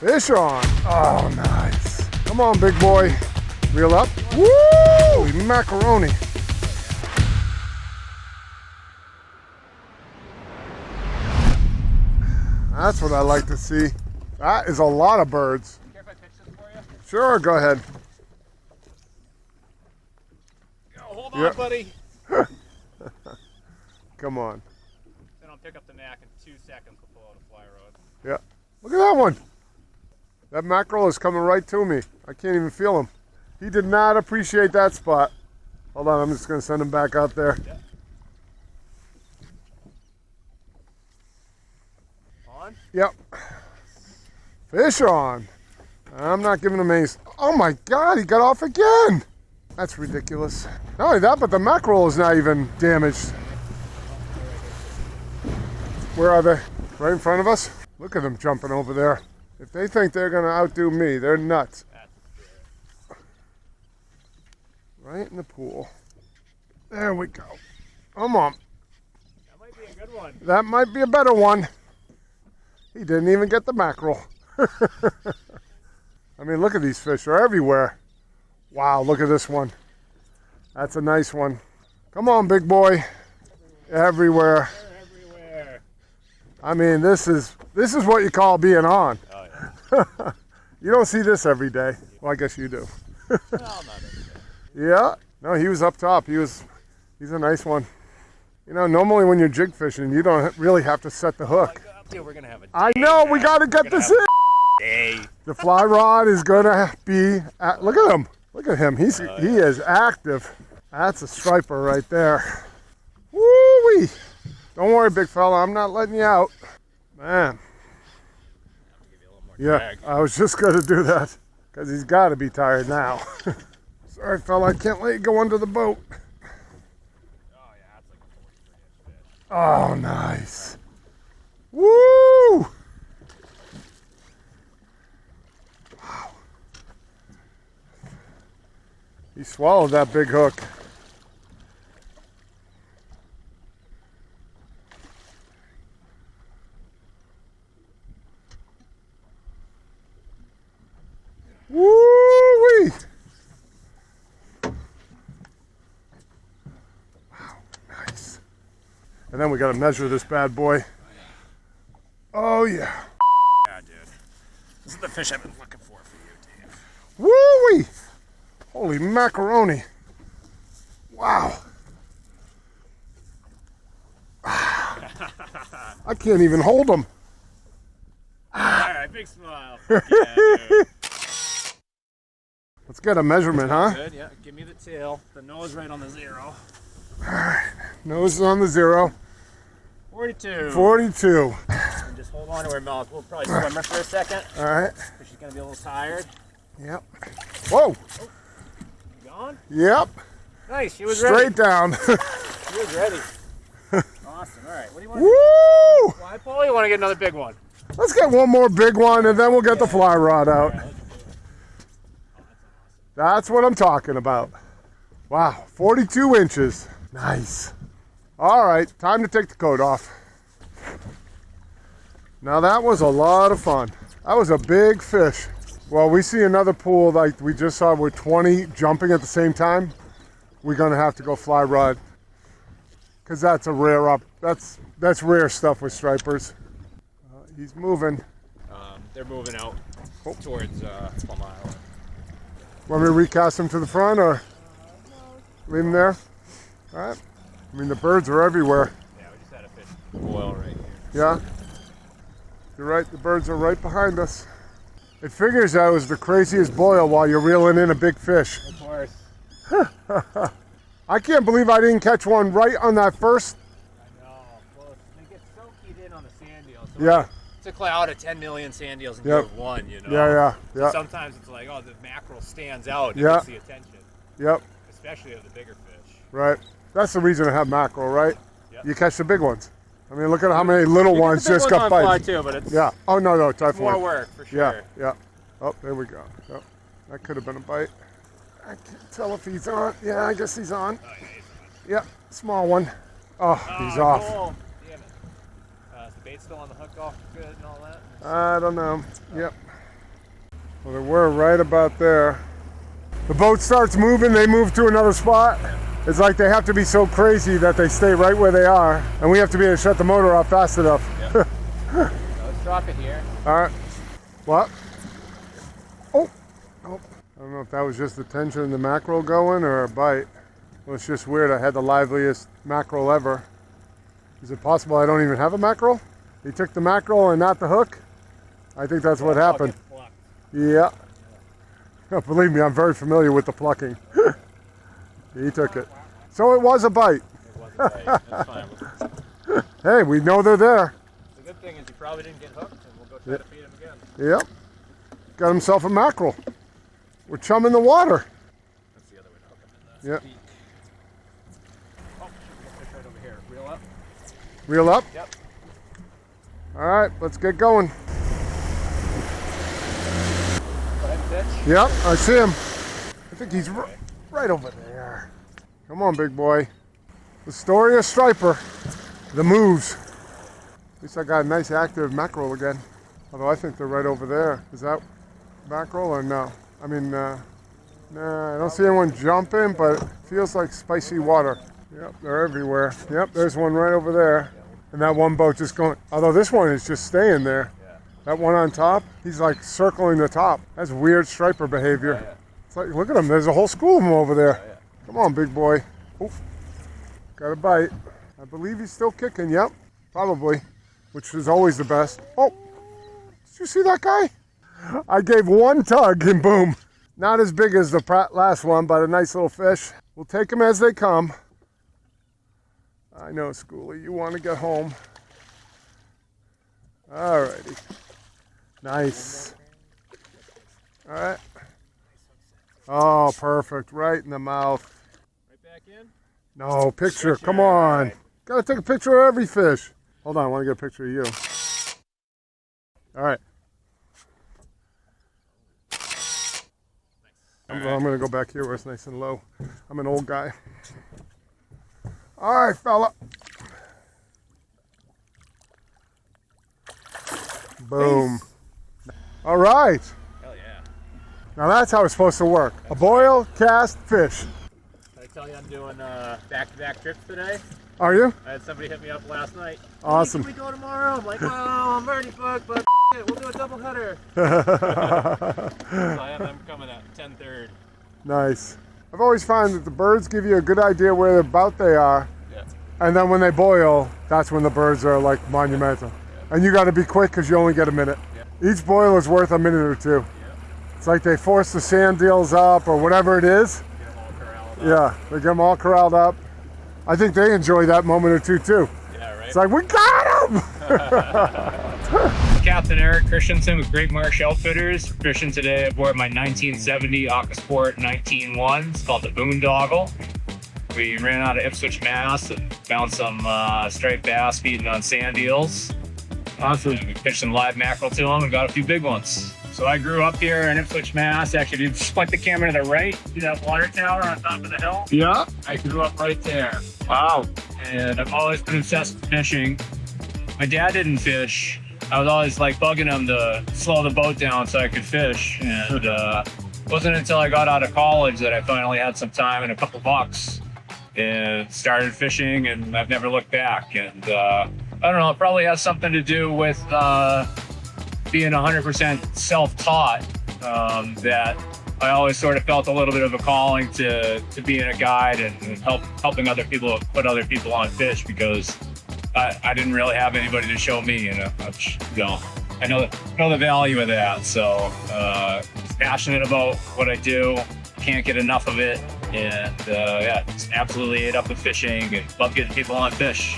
Fish on. Oh, nice. Come on, big boy. Reel up. Woo! Holy macaroni. That's what I like to see. That is a lot of birds. Care if I pitch this for you? Sure, go ahead. Hold on, buddy. Come on. Then I'll pick up the Mac in 2 seconds. We'll pull out a fly rod. Yeah. Look at that one. That mackerel is coming right to me. I can't even feel him. He did not appreciate that spot. Hold on, I'm just going to send him back out there. Yeah. On? Yep. Fish on. I'm not giving him any. Oh my God, he got off again. That's ridiculous. Not only that, but the mackerel is not even damaged. Where are they? Right in front of us? Look at them jumping over there. If they think they're going to outdo me, they're nuts. Right in the pool. There we go. Come on. That might be a good one. That might be a better one. He didn't even get the mackerel. I mean, look at these fish. They're everywhere. Wow, look at this one. That's a nice one. Come on, big boy. Everywhere. They're everywhere. I mean, this is what you call being on. Oh, yeah. You don't see this every day. Well, I guess you do. Well, not every day. Yeah. No, he was up top. He's a nice one. You know, normally when you're jig fishing, you don't really have to set the hook. Dude, we're gonna have a day. I know, we got to get this in. Day. The fly rod is going to be, look at him. Look at him. He is active. That's a striper right there. Woo-wee. Don't worry, big fella. I'm not letting you out. Man. Yeah, I was just going to do that because he's got to be tired now. Sorry, fella. I can't let you go under the boat. Oh, yeah, that's like a 43-inch fish. Oh, nice. Woo! Wow. He swallowed that big hook. Woo-wee! Wow, nice. And then we got to measure this bad boy. Oh, yeah. Yeah, dude. This is the fish I've been looking for you, Dave. Woo-wee! Holy macaroni. Wow. I can't even hold him. All right, big smile. Yeah, dude. Let's get a measurement, huh? Good, yeah. Give me the tail. The nose right on the 0. All right. Nose is on the 0. 42. 42. And just hold on to her mouth. We'll probably swim her for a second. All right. She's going to be a little tired. Yep. Whoa. You gone? Yep. Nice. She was ready. Straight down. She was ready. Awesome. All right. What do you want to Woo! do? Fly pole? You want to get another big one? Let's get one more big one and then we'll get the fly rod out. All right, let's do it. That's what I'm talking about. Wow, 42 inches. Nice. All right, time to take the coat off. Now that was a lot of fun. That was a big fish. Well, we see another pool like we just saw with 20 jumping at the same time. We're gonna have to go fly rod. Cause that's a rare that's rare stuff with stripers. He's moving. They're moving out towards Plum Island. Want me to recast him to the front or leave him there? All right. I mean, the birds are everywhere. Yeah, we just had a fish boil right here. Yeah. You're right, the birds are right behind us. It figures that was the craziest boil while you're reeling in a big fish. Of course. I can't believe I didn't catch one right on that first. I know. Well, they get so keyed in on the sand deal. So Yeah. to cloud out of 10 million sand deals and Yep. give one, you know? Yeah. So sometimes it's like, oh, the mackerel stands out and Yeah. gets the attention, Yep. especially of the bigger fish. Right. That's the reason to have mackerel, right? Yep. You catch the big ones. I mean, look at how many little ones just got fly bites. too, but it's Yeah. Oh, no, typhoid. more work for sure. Yeah. Oh, there we go. Yep. That could have been a bite. I can't tell if he's on. Yeah, I guess he's on. Oh, yeah, he's on. Yep, small one. Oh, he's off. Cool. Damn it. Is the bait still on the hook off good and all that? I don't know. Yep. Well, they were right about there. The boat starts moving, they move to another spot. It's like they have to be so crazy that they stay right where they are, and we have to be able to shut the motor off fast enough. Yep. So let's drop it here. All right. What? Oh. I don't know if that was just the tension in the mackerel going or a bite. Well, it's just weird. I had the liveliest mackerel ever. Is it possible I don't even have a mackerel? He took the mackerel and not the hook? I think that's what happened. Yeah. Believe me, I'm very familiar with the plucking. He took it. So it was a bite. It was a bite. That's fine. Hey, we know they're there. The good thing is he probably didn't get hooked, and we'll go try to feed him again. Yep. Got himself a mackerel. We're chumming the water. That's the other way to hook him in the Yep. beak. Oh, fish right over here. Reel up. Reel up? Yep. All right, let's get going. Go ahead and fish. Yep, I see him. I think he's right over there. Come on, big boy. The story of Striper. The moves. At least I got a nice active mackerel again. Although I think they're right over there. Is that mackerel or no? I mean, nah, I don't see anyone jumping, but it feels like spicy water. Yep, they're everywhere. Yep, there's one right over there. And that one boat just going, although this one is just staying there. Yeah. That one on top, he's like circling the top. That's weird striper behavior. Yeah. It's like, look at him, there's a whole school of them over there. Yeah. Come on, big boy. Oh, got a bite. I believe he's still kicking, yep, probably, which is always the best. Oh, did you see that guy? I gave one tug and boom. Not as big as the last one, but a nice little fish. We'll take them as they come. I know, Schoolie, you want to get home. All righty. Nice. All right. Oh, perfect. Right in the mouth. Right back in? No, picture. Come on. Right. Gotta take a picture of every fish. Hold on, I want to get a picture of you. All right. I'm going to go back here where it's nice and low. I'm an old guy. All right, fella. Boom. All right. Hell yeah. Now that's how it's supposed to work. A boil, cast, fish. Did I tell you I'm doing back-to-back trips today? Are you? I had somebody hit me up last night. Awesome. Hey, can we go tomorrow? I'm like, well, I'm already booked, but we'll do a double header. So I have them coming at 10:30. Nice. I've always found that the birds give you a good idea where about they are. Yeah. And then when they boil, that's when the birds are like monumental. Yeah. And you got to be quick because you only get a minute. Yeah. Each boil is worth a minute or two. Yeah. It's like they force the sand deals up or whatever it is. Get them all corralled up. Yeah, they get them all corralled up. I think they enjoy that moment or two too. Yeah, right? It's like, we got them! Captain Erik Christiansen with Great Marsh Outfitters, fishing today aboard my 1970 Aquasport 19.1. It's called the Boondoggle. We ran out of Ipswich, Mass. And found some striped bass feeding on sand eels. Awesome. And we fished some live mackerel to them and got a few big ones. So I grew up here in Ipswich, Mass. Actually, if you just point the camera to the right, see that water tower on top of the hill? Yeah. I grew up right there. Wow. And I've always been obsessed with fishing. My dad didn't fish. I was always like bugging him to slow the boat down so I could fish. And it wasn't until I got out of college that I finally had some time and a couple bucks and started fishing, and I've never looked back. And I don't know, it probably has something to do with being 100% self-taught, that I always sort of felt a little bit of a calling to being a guide and helping other people put other people on fish, because I didn't really have anybody to show me, I know the value of that. So passionate about what I do, can't get enough of it, and yeah, just absolutely ate up with fishing and love getting people on fish.